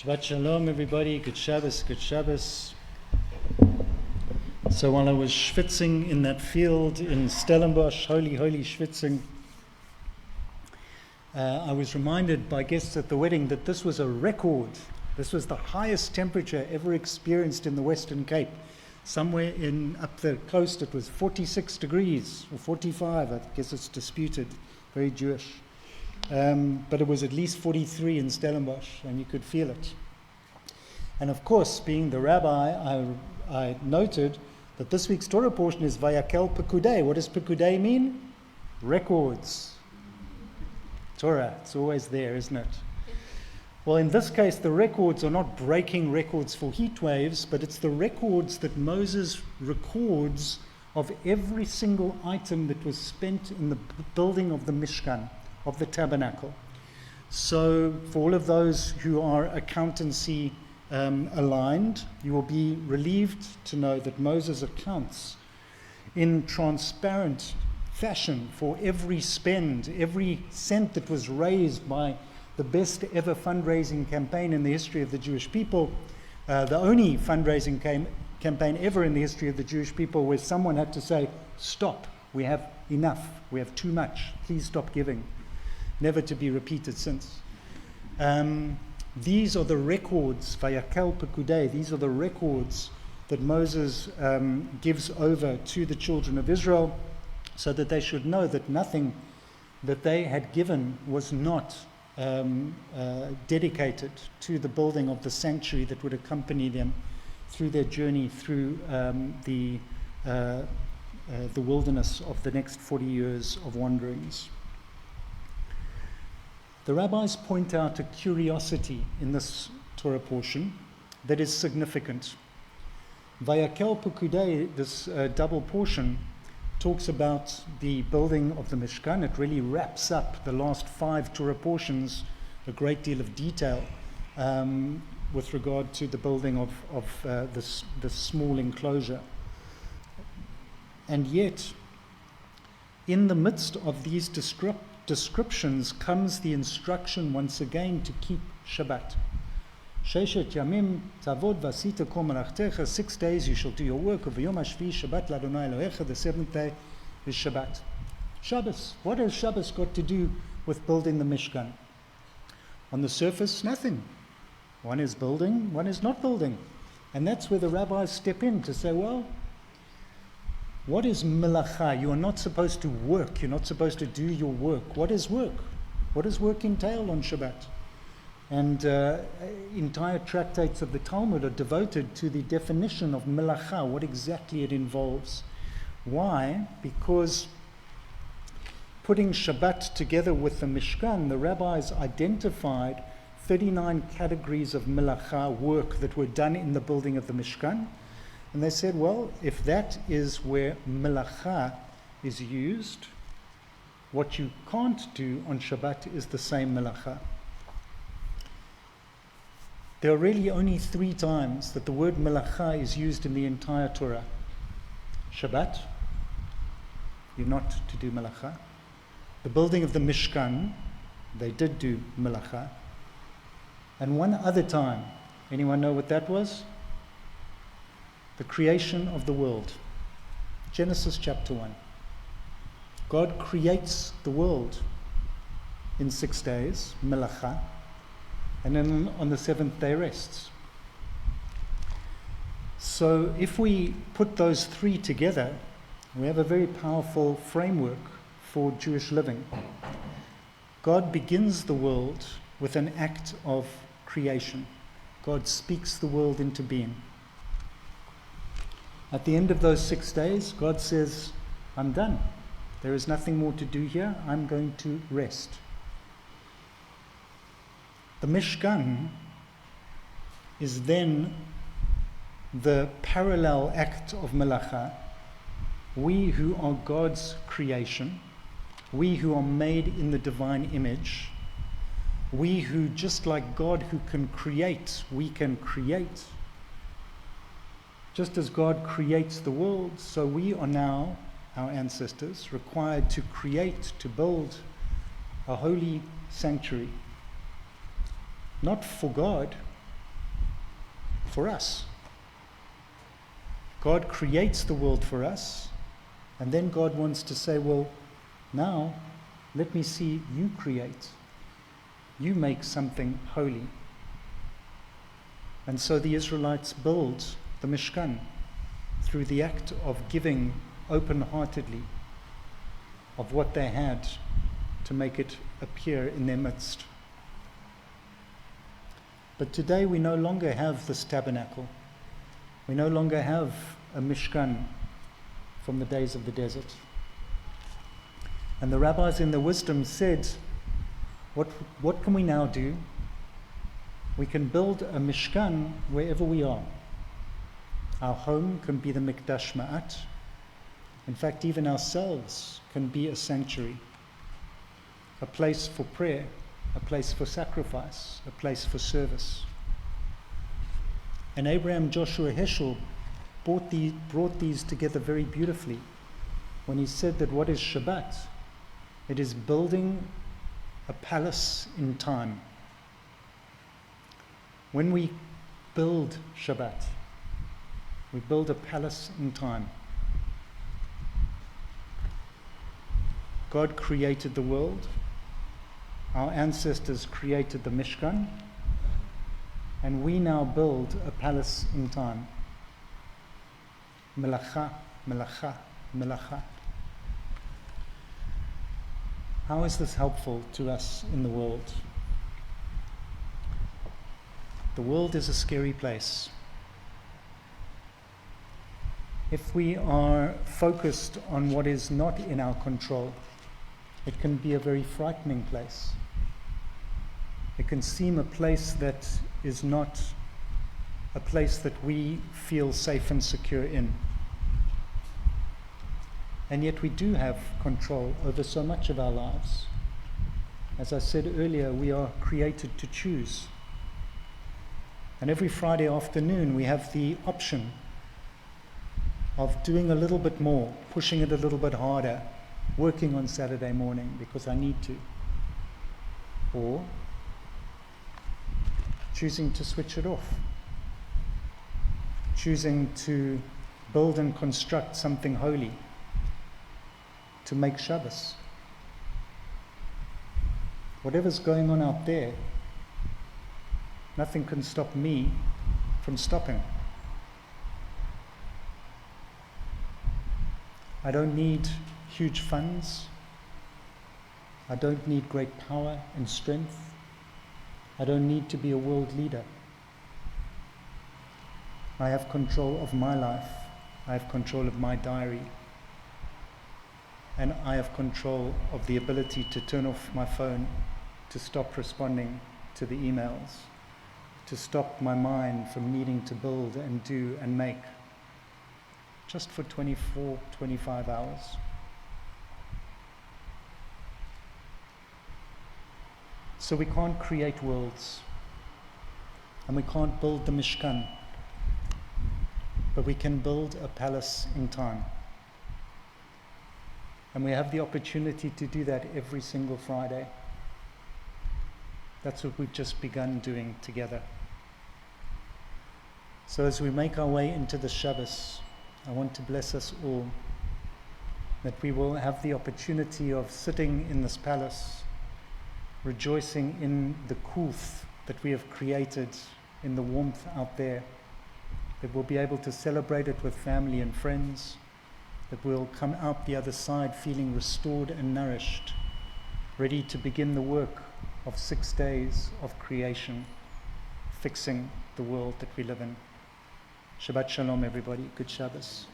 Shabbat Shalom, everybody. Good Shabbos, good Shabbos. So while I was schwitzing in that field in Stellenbosch, holy schwitzing, I was reminded by guests at the wedding that this was a record. This was the highest temperature ever experienced in the Western Cape. Somewhere up the coast it was 46 degrees, or 45, I guess it's disputed, very Jewish. But it was at least 43 in Stellenbosch, and you could feel it. And of course, being the rabbi, I noted that this week's Torah portion is Vayakheil-Pekudei. What does Pekudei mean? Records. Torah, it's always there, isn't it? Well, in this case, the records are not breaking records for heat waves, but it's the records that Moses records of every single item that was spent in the building of the Mishkan, of the tabernacle. So for all of those who are accountancy aligned, you will be relieved to know that Moses accounts in transparent fashion for every spend, every cent that was raised by the best ever fundraising campaign in the history of the Jewish people, the only fundraising campaign ever in the history of the Jewish people where someone had to say, stop, we have enough, we have too much, please stop giving. Never to be repeated since. These are the records, Vayakheil-Pekudei, these are the records that Moses gives over to the children of Israel so that they should know that nothing that they had given was not dedicated to the building of the sanctuary that would accompany them through their journey through the wilderness of the next 40 years of wanderings. The rabbis point out a curiosity in this Torah portion that is significant. Vayakheil-Pekudei, this double portion, talks about the building of the Mishkan. It really wraps up the last 5 Torah portions, a great deal of detail with regard to the building of this small enclosure. And yet, in the midst of these descriptions comes the instruction once again to keep Shabbat. Sheshet yamim tavod vasita kol malachtecha. 6 days you shall do your work. V'yom hashvi Shabbat l'Adonai Elohecha. The 7th day is Shabbat. Shabbos. What has Shabbos got to do with building the Mishkan? On the surface, nothing. One is building, one is not building. And that's where the rabbis step in to say, well, what is melacha? You are not supposed to work. You're not supposed to do your work. What is work? What does work entail on Shabbat? And entire tractates of the Talmud are devoted to the definition of melacha, what exactly it involves. Why? Because putting Shabbat together with the Mishkan, the rabbis identified 39 categories of melacha, work that were done in the building of the Mishkan. And they said, well, if that is where melacha is used, what you can't do on Shabbat is the same melacha. There are really only 3 times that the word melacha is used in the entire Torah. Shabbat, you're not to do melacha. The building of the Mishkan, they did do melacha. And one other time, anyone know what that was? The creation of the world. Genesis chapter 1. God creates the world in 6 days, melacha, and then on the 7th day rests. So if we put those 3 together, we have a very powerful framework for Jewish living. God begins the world with an act of creation. God speaks the world into being. At the end of those 6 days, God says, I'm done. There is nothing more to do here. I'm going to rest. The Mishkan is then the parallel act of melacha. We who are God's creation, we who are made in the divine image, we who, just like God who can create, we can create. Just as God creates the world, so we are now, our ancestors, required to create, to build a holy sanctuary. Not for God, for us. God creates the world for us, and then God wants to say, well, now let me see you create. You make something holy. And so the Israelites build the Mishkan through the act of giving open-heartedly of what they had to make it appear in their midst. But today we no longer have this tabernacle. We no longer have a Mishkan from the days of the desert. And the rabbis in their wisdom said, what can we now do? We can build a Mishkan wherever we are. Our home can be the Mikdash Ma'at. In fact, even ourselves can be a sanctuary, a place for prayer, a place for sacrifice, a place for service. And Abraham Joshua Heschel brought these together very beautifully when he said that what is Shabbat? It is building a palace in time. When we build Shabbat, we build a palace in time. God created the world. Our ancestors created the Mishkan. And we now build a palace in time. Melacha, melacha, melacha. How is this helpful to us in the world? The world is a scary place. If we are focused on what is not in our control, it can be a very frightening place. It can seem a place that is not a place that we feel safe and secure in. And yet we do have control over so much of our lives. As I said earlier, we are created to choose. And every Friday afternoon we have the option of doing a little bit more, pushing it a little bit harder, working on Saturday morning because I need to. Or choosing to switch it off. Choosing to build and construct something holy. To make Shabbos. Whatever's going on out there, nothing can stop me from stopping. I don't need huge funds. I don't need great power and strength. I don't need to be a world leader. I have control of my life. I have control of my diary. And I have control of the ability to turn off my phone, to stop responding to the emails, to stop my mind from needing to build and do and make, just for 24, 25 hours. So we can't create worlds, and we can't build the Mishkan, but we can build a palace in time. And we have the opportunity to do that every single Friday. That's what we've just begun doing together. So as we make our way into the Shabbos, I want to bless us all that we will have the opportunity of sitting in this palace, rejoicing in the kuth that we have created, in the warmth out there, that we'll be able to celebrate it with family and friends, that we'll come out the other side feeling restored and nourished, ready to begin the work of 6 days of creation, fixing the world that we live in. Shabbat Shalom, everybody. Good Shabbos.